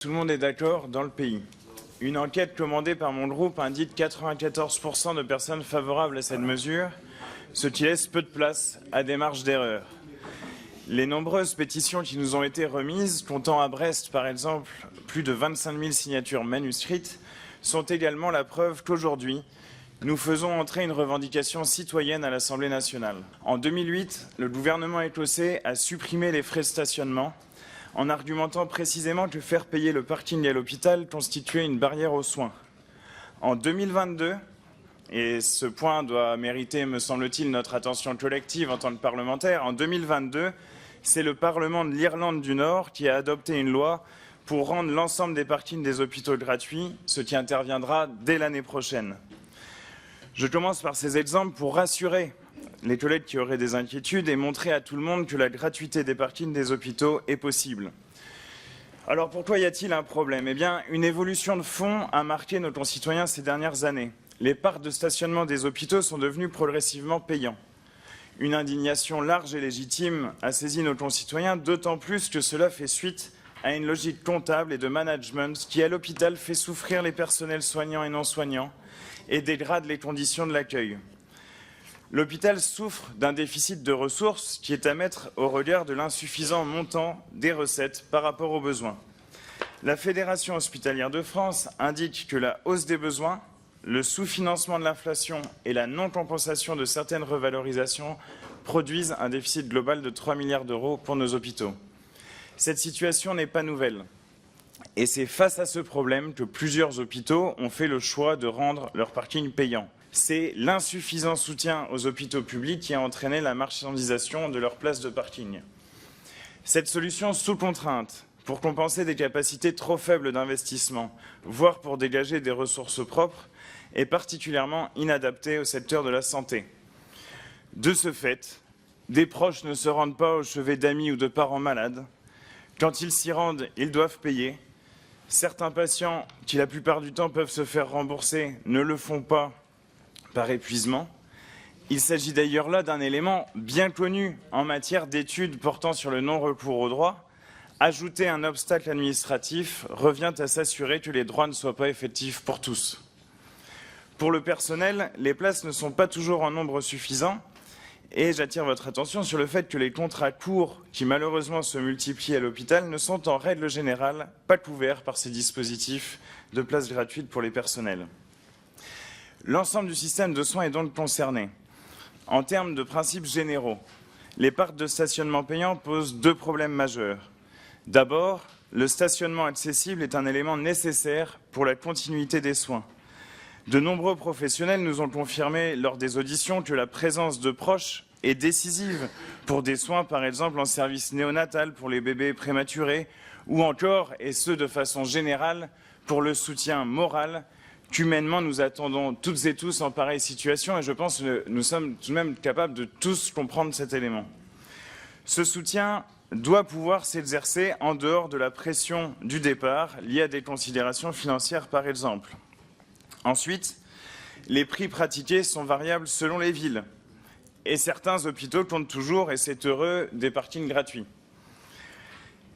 Tout le monde est d'accord dans le pays. Une enquête commandée par mon groupe indique 94% de personnes favorables à cette mesure, ce qui laisse peu de place à des marges d'erreur. Les nombreuses pétitions qui nous ont été remises, comptant à Brest par exemple plus de 25 000 signatures manuscrites, sont également la preuve qu'aujourd'hui, nous faisons entrer une revendication citoyenne à l'Assemblée nationale. En 2008, le gouvernement écossais a supprimé les frais de stationnement en argumentant précisément que faire payer le parking à l'hôpital constituait une barrière aux soins. En 2022, et ce point doit mériter, me semble-t-il, notre attention collective en tant que parlementaires, en 2022, c'est le Parlement de l'Irlande du Nord qui a adopté une loi pour rendre l'ensemble des parkings des hôpitaux gratuits, ce qui interviendra dès l'année prochaine. Je commence par ces exemples pour rassurer les collègues qui auraient des inquiétudes et montrer à tout le monde que la gratuité des parkings des hôpitaux est possible. Alors pourquoi y a-t-il un problème? Eh bien, une évolution de fond a marqué nos concitoyens ces dernières années. Les parcs de stationnement des hôpitaux sont devenus progressivement payants. Une indignation large et légitime a saisi nos concitoyens, d'autant plus que cela fait suite à une logique comptable et de management qui, à l'hôpital, fait souffrir les personnels soignants et non soignants et dégrade les conditions de l'accueil. L'hôpital souffre d'un déficit de ressources qui est à mettre au regard de l'insuffisant montant des recettes par rapport aux besoins. La Fédération hospitalière de France indique que la hausse des besoins, le sous-financement de l'inflation et la non-compensation de certaines revalorisations produisent un déficit global de 3 milliards d'euros pour nos hôpitaux. Cette situation n'est pas nouvelle. Et c'est face à ce problème que plusieurs hôpitaux ont fait le choix de rendre leur parking payant. C'est l'insuffisant soutien aux hôpitaux publics qui a entraîné la marchandisation de leurs places de parking. Cette solution sous contrainte, pour compenser des capacités trop faibles d'investissement, voire pour dégager des ressources propres, est particulièrement inadaptée au secteur de la santé. De ce fait, des proches ne se rendent pas au chevet d'amis ou de parents malades. Quand ils s'y rendent, ils doivent payer. Certains patients, qui la plupart du temps peuvent se faire rembourser, ne le font pas par épuisement. Il s'agit d'ailleurs là d'un élément bien connu en matière d'études portant sur le non-recours au droit. Ajouter un obstacle administratif revient à s'assurer que les droits ne soient pas effectifs pour tous. Pour le personnel, les places ne sont pas toujours en nombre suffisant et j'attire votre attention sur le fait que les contrats courts qui malheureusement se multiplient à l'hôpital ne sont en règle générale pas couverts par ces dispositifs de places gratuites pour les personnels. L'ensemble du système de soins est donc concerné. En termes de principes généraux, les parcs de stationnement payants posent deux problèmes majeurs. D'abord, le stationnement accessible est un élément nécessaire pour la continuité des soins. De nombreux professionnels nous ont confirmé lors des auditions que la présence de proches est décisive pour des soins, par exemple en service néonatal pour les bébés prématurés, ou encore, et ce de façon générale, pour le soutien moral qu'humainement nous attendons toutes et tous en pareille situation, et je pense que nous sommes tout de même capables de tous comprendre cet élément. Ce soutien doit pouvoir s'exercer en dehors de la pression du départ, liée à des considérations financières par exemple. Ensuite, les prix pratiqués sont variables selon les villes, et certains hôpitaux comptent toujours, et c'est heureux, des parkings gratuits.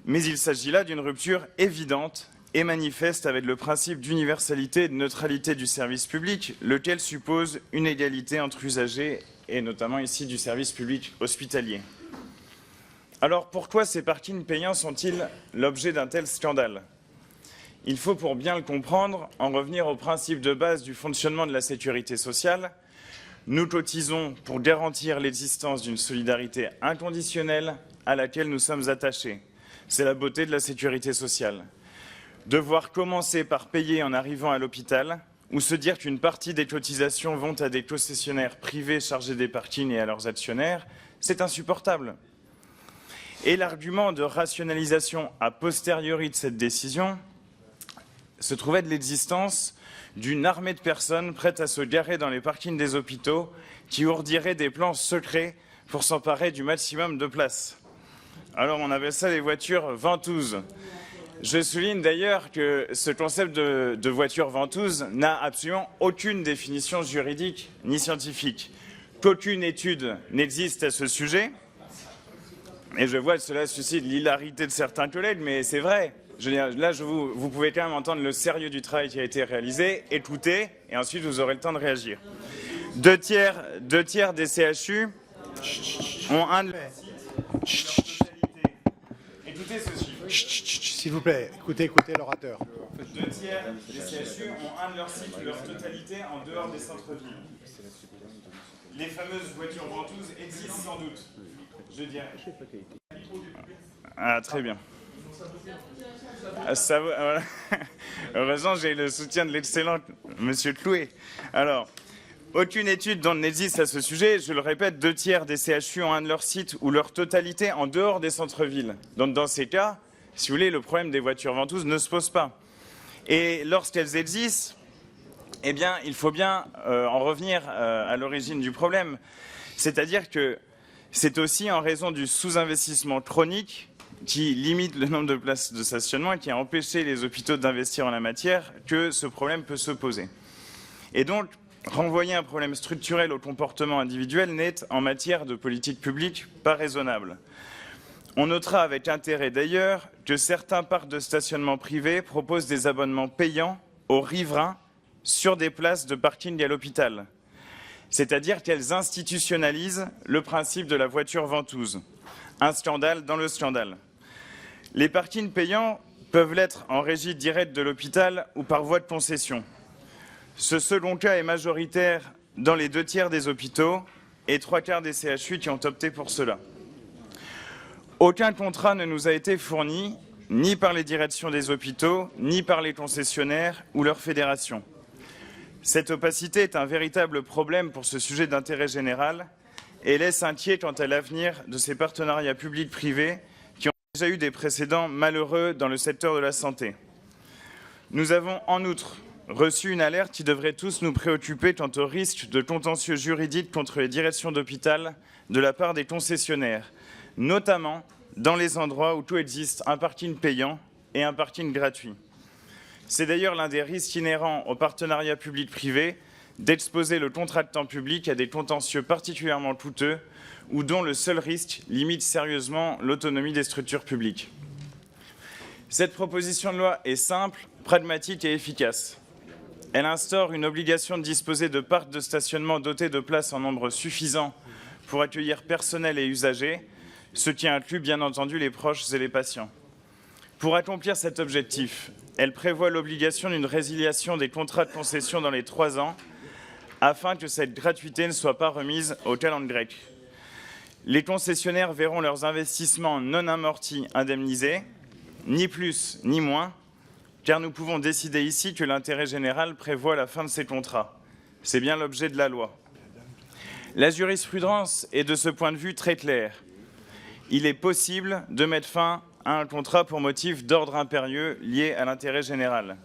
Mais il s'agit là d'une rupture évidente et manifeste avec le principe d'universalité et de neutralité du service public, lequel suppose une égalité entre usagers et notamment ici du service public hospitalier. Alors pourquoi ces parkings payants sont-ils l'objet d'un tel scandale? Il faut, pour bien le comprendre, en revenir au principe de base du fonctionnement de la sécurité sociale. Nous cotisons pour garantir l'existence d'une solidarité inconditionnelle à laquelle nous sommes attachés. C'est la beauté de la sécurité sociale. Devoir commencer par payer en arrivant à l'hôpital ou se dire qu'une partie des cotisations vont à des concessionnaires privés chargés des parkings et à leurs actionnaires, c'est insupportable. Et l'argument de rationalisation a posteriori de cette décision se trouvait de l'existence d'une armée de personnes prêtes à se garer dans les parkings des hôpitaux qui ourdiraient des plans secrets pour s'emparer du maximum de places. Alors on appelle ça les voitures ventouses. Je souligne d'ailleurs que ce concept de voiture ventouse n'a absolument aucune définition juridique ni scientifique, qu'aucune étude n'existe à ce sujet. Et je vois que cela suscite l'hilarité de certains collègues, mais c'est vrai. Je veux dire, là, vous pouvez quand même entendre le sérieux du travail qui a été réalisé, écouter, et ensuite vous aurez le temps de réagir. Deux tiers des CHU ont un de leurs sites. Écoutez ce chiffre. S'il vous plaît, écoutez l'orateur. Deux tiers des CHU ont un de leurs sites ou leur totalité en dehors des centres-villes. Les fameuses voitures ventouses existent sans doute, je dirais. Ah, très bien. Ça, voilà. Heureusement, j'ai le soutien de l'excellent Monsieur Clouet. Alors, aucune étude dont n'existe à ce sujet. Je le répète, deux tiers des CHU ont un de leurs sites ou leur totalité en dehors des centres-villes. Donc, dans ces cas, si vous voulez, le problème des voitures ventouses ne se pose pas. Et lorsqu'elles existent, eh bien, il faut bien en revenir à l'origine du problème. C'est-à-dire que c'est aussi en raison du sous-investissement chronique qui limite le nombre de places de stationnement et qui a empêché les hôpitaux d'investir en la matière que ce problème peut se poser. Et donc, renvoyer un problème structurel au comportement individuel n'est, en matière de politique publique, pas raisonnable. On notera avec intérêt d'ailleurs que certains parcs de stationnement privés proposent des abonnements payants aux riverains sur des places de parking à l'hôpital. C'est-à-dire qu'elles institutionnalisent le principe de la voiture ventouse. Un scandale dans le scandale. Les parkings payants peuvent l'être en régie directe de l'hôpital ou par voie de concession. Ce second cas est majoritaire dans les deux tiers des hôpitaux et trois quarts des CHU qui ont opté pour cela. Aucun contrat ne nous a été fourni, ni par les directions des hôpitaux, ni par les concessionnaires ou leurs fédérations. Cette opacité est un véritable problème pour ce sujet d'intérêt général et laisse inquiet quant à l'avenir de ces partenariats publics-privés qui ont déjà eu des précédents malheureux dans le secteur de la santé. Nous avons en outre reçu une alerte qui devrait tous nous préoccuper quant au risque de contentieux juridiques contre les directions d'hôpital de la part des concessionnaires, notamment dans les endroits où tout existe, un parking payant et un parking gratuit. C'est d'ailleurs l'un des risques inhérents au partenariat public-privé d'exposer le contractant public à des contentieux particulièrement coûteux ou dont le seul risque limite sérieusement l'autonomie des structures publiques. Cette proposition de loi est simple, pragmatique et efficace. Elle instaure une obligation de disposer de parcs de stationnement dotés de places en nombre suffisant pour accueillir personnel et usagers, ce qui inclut bien entendu les proches et les patients. Pour accomplir cet objectif, elle prévoit l'obligation d'une résiliation des contrats de concession dans les 3 ans afin que cette gratuité ne soit pas remise au calendrier grec. Les concessionnaires verront leurs investissements non amortis indemnisés, ni plus ni moins, car nous pouvons décider ici que l'intérêt général prévoit la fin de ces contrats. C'est bien l'objet de la loi. La jurisprudence est de ce point de vue très claire. Il est possible de mettre fin à un contrat pour motif d'ordre impérieux lié à l'intérêt général.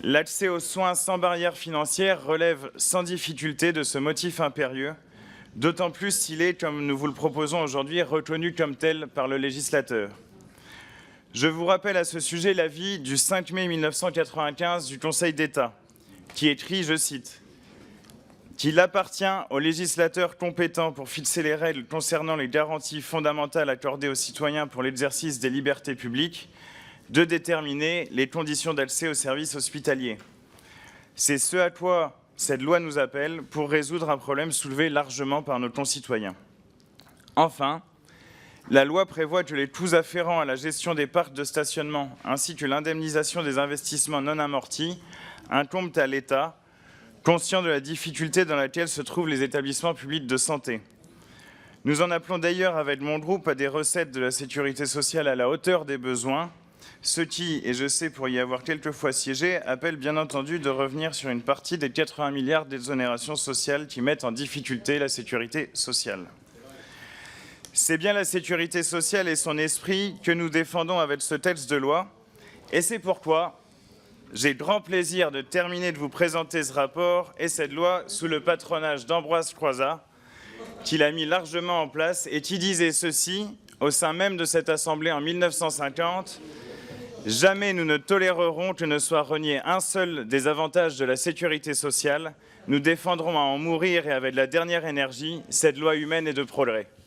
L'accès aux soins sans barrière financière relève sans difficulté de ce motif impérieux, d'autant plus s'il est, comme nous vous le proposons aujourd'hui, reconnu comme tel par le législateur. Je vous rappelle à ce sujet l'avis du 5 mai 1995 du Conseil d'État, qui écrit, je cite, « qu'il appartient au législateur compétent pour fixer les règles concernant les garanties fondamentales accordées aux citoyens pour l'exercice des libertés publiques de déterminer les conditions d'accès aux services hospitaliers. C'est ce à quoi cette loi nous appelle pour résoudre un problème soulevé largement par nos concitoyens. Enfin, la loi prévoit que les coûts afférents à la gestion des parcs de stationnement ainsi que l'indemnisation des investissements non amortis incombent à l'État, conscient de la difficulté dans laquelle se trouvent les établissements publics de santé. Nous en appelons d'ailleurs avec mon groupe à des recettes de la sécurité sociale à la hauteur des besoins, ce qui, et je sais pour y avoir quelquefois siégé, appelle bien entendu de revenir sur une partie des 80 milliards d'exonérations sociales qui mettent en difficulté la sécurité sociale. C'est bien la sécurité sociale et son esprit que nous défendons avec ce texte de loi, et c'est pourquoi j'ai grand plaisir de terminer de vous présenter ce rapport et cette loi sous le patronage d'Ambroise Croizat, qui l'a mis largement en place et qui disait ceci au sein même de cette Assemblée en 1950 « Jamais nous ne tolérerons que ne soit renié un seul des avantages de la sécurité sociale. Nous défendrons à en mourir et avec la dernière énergie cette loi humaine et de progrès. »